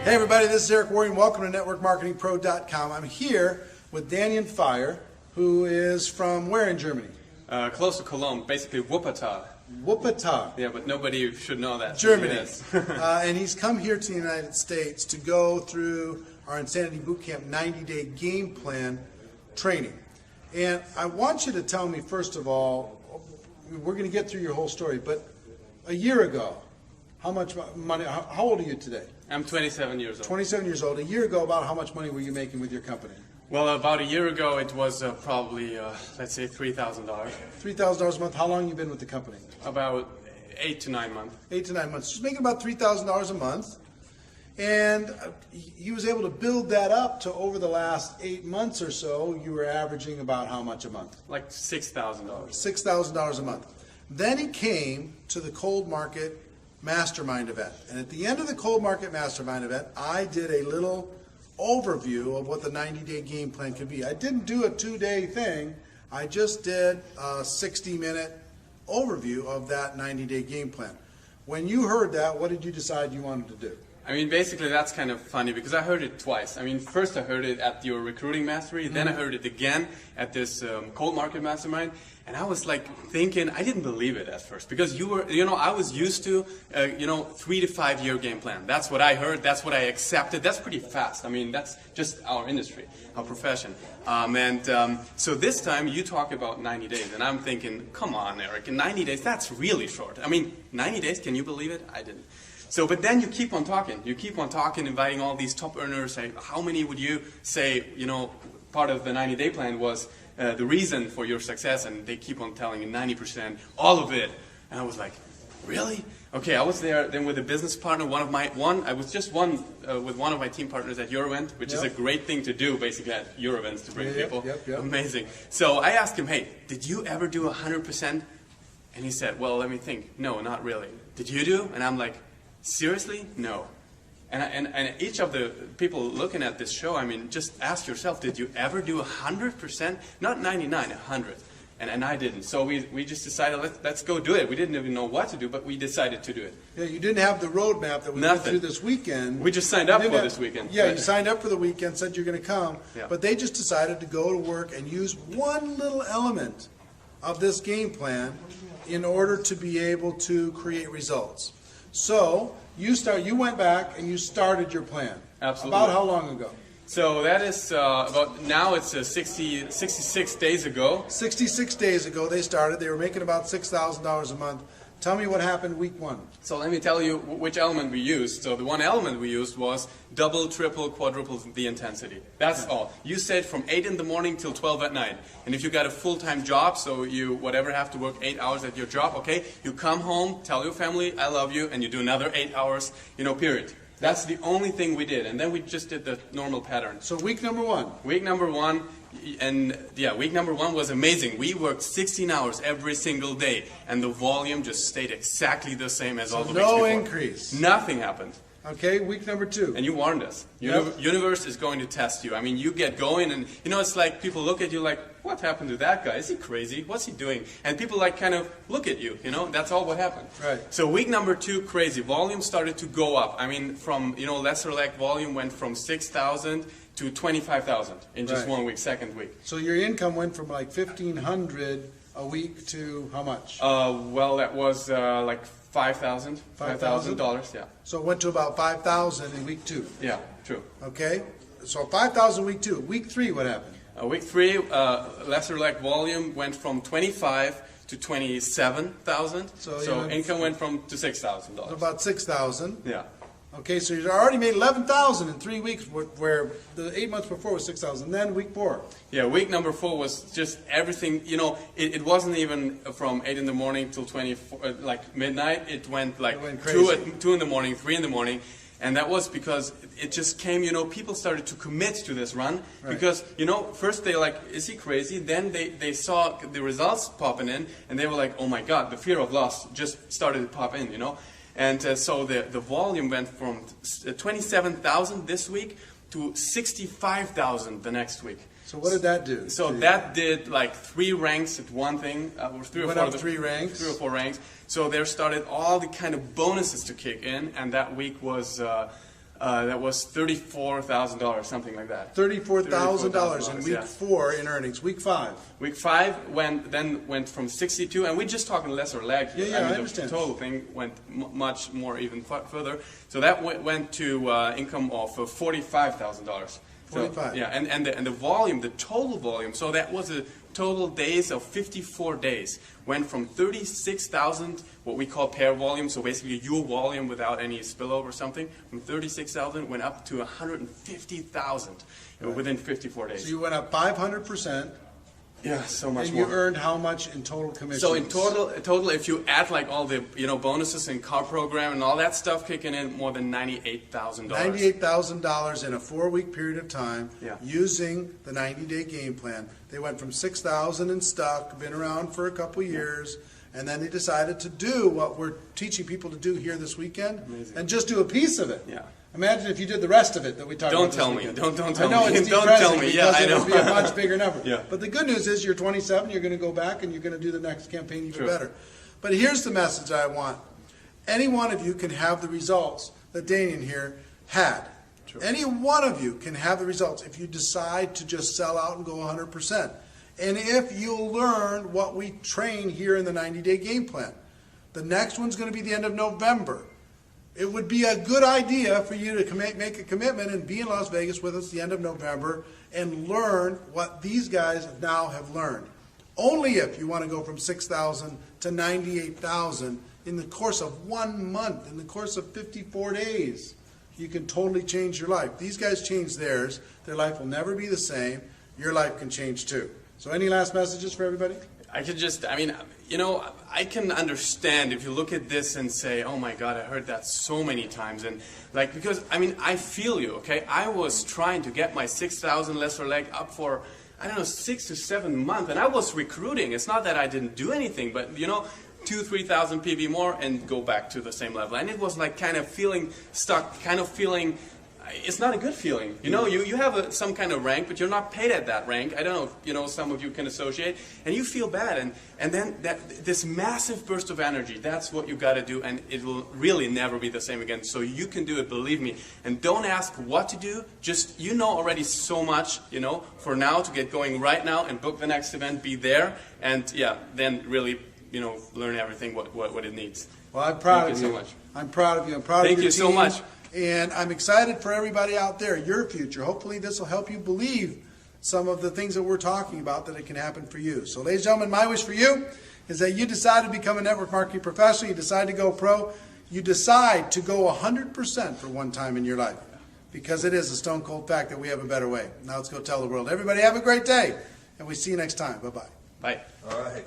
Hey everybody, this is Eric Warren. Welcome to NetworkMarketingPro.com. I'm here with Daniel Fire, who is from where in Germany? Close to Cologne, basically Wuppertal. Wuppertal. Yeah, but nobody should know that. Germany. Yes. And he's come here to the United States to go through our Insanity Bootcamp 90-day game plan training. And I want you to tell me, first of all, we're going to get through your whole story, but a year ago, how much money, how old are you today? I'm 27 years old. 27 years old. A year ago, about how much money were you making with your company? Well, about a year ago, it was probably, let's say, $3,000. $3,000 a month. How long have you been with the company? About 8 to 9 months. 8 to 9 months. Just making about $3,000 a month. And he was able to build that up to over the last 8 months or so. You were averaging about how much a month? Like $6,000. $6,000 a month. Then he came to the Cold Market Mastermind event. And at the end of the Cold Market Mastermind event, I did a little overview of what the 90-day game plan could be. I didn't do a 2-day thing. I just did a 60-minute overview of that 90-day game plan. When you heard that, what did you decide you wanted to do? I mean, basically, that's kind of funny because I heard it twice. I mean, first I heard it at your recruiting mastery, then I heard it again at this Cold Market Mastermind, and I was like thinking, I didn't believe it at first because you were, I was used to, 3 to 5 year game plan. That's what I heard. That's what I accepted. That's pretty fast. I mean, that's just our industry, our profession. So this time you talk about 90 days, and I'm thinking, come on, Eric, in 90 days, that's really short. I mean, 90 days, can you believe it? I didn't. So, but then you keep on talking. You keep on talking, inviting all these top earners. Say, how many would you say, part of the 90-day plan was the reason for your success? And they keep on telling you 90%, all of it. And I was like, really? Okay, I was there then with a business partner. I was just with one of my team partners at your event, which is a great thing to do, basically at your events to bring people. Amazing. So I asked him, hey, did you ever do 100%? And he said, well, let me think. No, not really. Did you do? And I'm like, seriously? No. And each of the people looking at this show, I mean, just ask yourself, did you ever do 100%? Not 99, 100. And I didn't. So we just decided, let's go do it. We didn't even know what to do, but we decided to do it. Yeah, you didn't have the roadmap that we went through this weekend. We just signed up for this weekend. Yeah, you signed up for the weekend, said you're going to come, yeah. But they just decided to go to work and use one little element of this game plan in order to be able to create results. So you went back and you started your plan. Absolutely. About how long ago? So that is about, now it's 66 days ago. 66 days ago they started. They were making about $6,000 a month. Tell me what happened week 1. So let me tell you which element we used. So the one element we used was double, triple, quadruple the intensity. That's all. You said from 8 in the morning till 12 at night. And if you got a full-time job, so you whatever have to work 8 hours at your job, okay, you come home, tell your family, I love you, and you do another 8 hours, period. That's the only thing we did. And then we just did the normal pattern. So week number 1. Week number 1. And yeah, week number 1 was amazing. We worked 16 hours every single day, and the volume just stayed exactly the same as all the weeks before. No increase. Nothing happened. Okay, week number 2. And you warned us. Universe is going to test you. I mean, you get going, and it's like people look at you like, what happened to that guy? Is he crazy? What's he doing? And people kind of look at you. That's all what happened. Right. So week number 2, crazy. Volume started to go up. I mean, from lesser leg volume went from 6,000 to 25,000 in just 1 week, second week. So your income went from like 1,500 a week to how much? Well, that was like $5,000. $5,000, yeah. So it went to about 5,000 in week 2. Yeah, true. Okay, so 5,000 week 2. Week 3, what happened? Week 3, lesser leg volume went from 25 to 27,000. So income went to $6,000. About 6,000. Yeah. Okay, so you already made 11,000 in 3 weeks, where the 8 months before was 6,000. Then week 4. Yeah, week number 4 was just everything. It wasn't even from 8 in the morning till midnight. It went like 2 in the morning, 3 in the morning. And that was because it just came, people started to commit to this run. Right. Because, first they like, is he crazy? Then they saw the results popping in, and they were like, oh my God, the fear of loss just started to pop in, And so the volume went from 27,000 this week to 65,000 the next week. So what did that do? So that did like 3 ranks at one thing, or 3 or 4. 3 ranks. 3 or 4 ranks. So there started all the kind of bonuses to kick in, and that week was That was $34,000, something like that. $34,000 in week yeah. 4 in earnings. Week 5. Week 5 went from 62, and we're just talking lesser leg here. Yeah, I mean, understand. The total thing went much more even further. So that went to income of $45,000. 45. Yeah, and the volume, the total volume. So that was a total days of 54 days. Went from 36,000, what we call pair volume, so basically your volume without any spillover or something, from 36,000 went up to 150,000 within 54 days. So you went up 500%. Yeah, so much and more. you earned how much in total commissions? So in total, if you add like all the bonuses and car program and all that stuff kicking in, more than $98,000. $98,000 in a 4-week period of time, Yeah. using the 90-day game plan. They went from 6,000 and stuck, been around for a couple years, and then they decided to do what we're teaching people to do here this weekend, Amazing. and just do a piece of it. Yeah. Imagine if you did the rest of it that we talked about Don't this tell me. weekend. Don't tell I know me. it's Don't depressing tell me. Yeah, because I it know. would be a much bigger number. Yeah. But the good news is you're 27, you're going to go back and you're going to do the next campaign even True. better. But here's the message I want. Any one of you can have the results that Danian here had. True. Any one of you can have the results if you decide to just sell out and go 100%. And if you'll learn what we train here in the 90-day game plan. The next one's going to be the end of November. It would be a good idea for you to make a commitment and be in Las Vegas with us at the end of November and learn what these guys now have learned. Only if you want to go from 6,000 to 98,000 in the course of 1 month, in the course of 54 days, you can totally change your life. These guys changed theirs. Their life will never be the same. Your life can change too. So any last messages for everybody? I can understand if you look at this and say, oh my God, I heard that so many times. And like, because, I feel you, okay? I was trying to get my 6,000 lesser leg up for, 6 to 7 months. And I was recruiting. It's not that I didn't do anything, but 2,000-3,000 PV more and go back to the same level. And it was like kind of feeling stuck, kind of feeling, it's not a good feeling. You have some kind of rank, but you're not paid at that rank. I don't know if, some of you can associate. And you feel bad. And then this massive burst of energy, that's what you got to do. And it will really never be the same again. So you can do it, believe me. And don't ask what to do. Just, already so much, for now to get going right now and book the next event, be there. And yeah, then really, learn everything what it needs. Well, I'm proud of you. Thank you so much. I'm proud of you. I'm proud of your Thank you so team. much. And I'm excited for everybody out there, your future. Hopefully this will help you believe some of the things that we're talking about, that it can happen for you. So ladies and gentlemen, my wish for you is that you decide to become a network marketing professional, you decide to go pro, you decide to go 100% for one time in your life. Because it is a stone cold fact that we have a better way. Now let's go tell the world. Everybody have a great day, and we see you next time. Bye-bye. Bye. All right.